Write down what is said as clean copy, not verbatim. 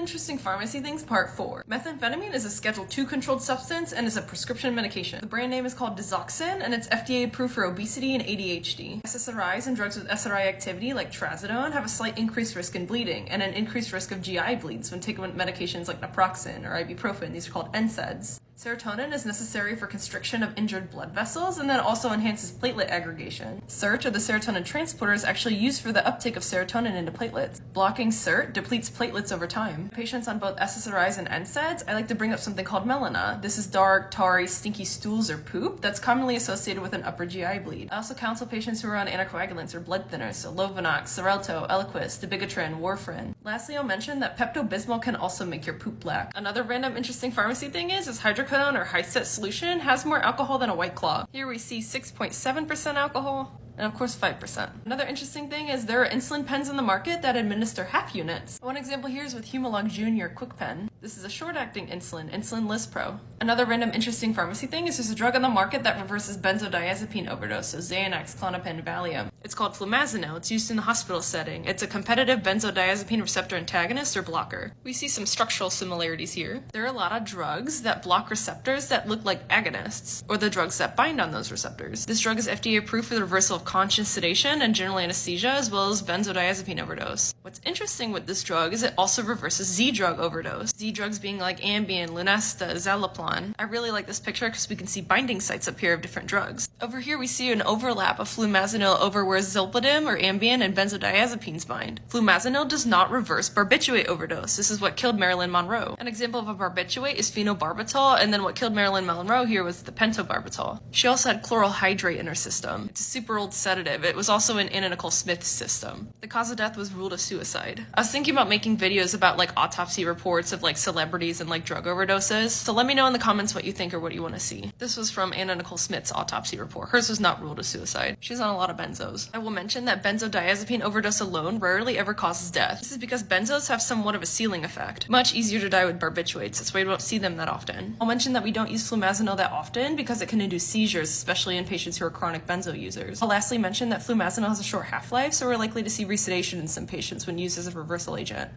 Interesting Pharmacy Things Part 4. Methamphetamine is a Schedule II controlled substance and is a prescription medication. The brand name is called Desoxyn and it's FDA approved for obesity and ADHD. SSRIs and drugs with SRI activity like trazodone have a slight increased risk in bleeding and an increased risk of GI bleeds when taken with medications like naproxen or ibuprofen. These are called NSAIDs. Serotonin is necessary for constriction of injured blood vessels and then also enhances platelet aggregation. SERT, or the serotonin transporter, is actually used for the uptake of serotonin into platelets. Blocking SERT depletes platelets over time. Patients on both SSRIs and NSAIDs, I like to bring up something called melena. This is dark, tarry, stinky stools or poop that's commonly associated with an upper GI bleed. I also counsel patients who are on anticoagulants or blood thinners, so Lovenox, Xarelto, Eliquis, dabigatran, warfarin. Lastly, I'll mention that Pepto-Bismol can also make your poop black. Another random interesting pharmacy thing is hydrocodone or high set solution has more alcohol than a White Claw. Here we see 6.7% alcohol. And of course 5%. Another interesting thing is there are insulin pens in the market that administer half units. One example here is with Humalog Jr. KwikPen. This is a short-acting insulin, Insulin Lispro. Another random interesting pharmacy thing is there's a drug on the market that reverses benzodiazepine overdose, so Xanax, Klonopin, Valium. It's called flumazenil. It's used in the hospital setting. It's a competitive benzodiazepine receptor antagonist or blocker. We see some structural similarities here. There are a lot of drugs that block receptors that look like agonists, or the drugs that bind on those receptors. This drug is FDA approved for the reversal of conscious sedation and general anesthesia, as well as benzodiazepine overdose. What's interesting with this drug is it also reverses Z-drug overdose. Z-drugs being like Ambien, Lunesta, Zaloplan. I really like this picture because we can see binding sites up here of different drugs. Over here we see an overlap of flumazenil over where Zolpidem or Ambien and benzodiazepines bind. Flumazenil does not reverse barbiturate overdose. This is what killed Marilyn Monroe. An example of a barbiturate is phenobarbital, and then what killed Marilyn Monroe here was the pentobarbital. She also had chloral hydrate in her system. It's a super old sedative. It was also in Anna Nicole Smith's system. The cause of death was ruled a suicide. I was thinking about making videos about like autopsy reports of like celebrities and like drug overdoses, so let me know in the comments what you think or what you want to see. This was from Anna Nicole Smith's autopsy report. Hers was not ruled a suicide. She's on a lot of benzos. I will mention that benzodiazepine overdose alone rarely ever causes death. This is because benzos have somewhat of a ceiling effect. Much easier to die with barbiturates, that's why we don't see them that often. I'll mention that we don't use flumazenil that often because it can induce seizures, especially in patients who are chronic benzo users. I'll lastly mention that flumazenil has a short half-life, so we're likely to see resedation in some patients when used as a reversal agent.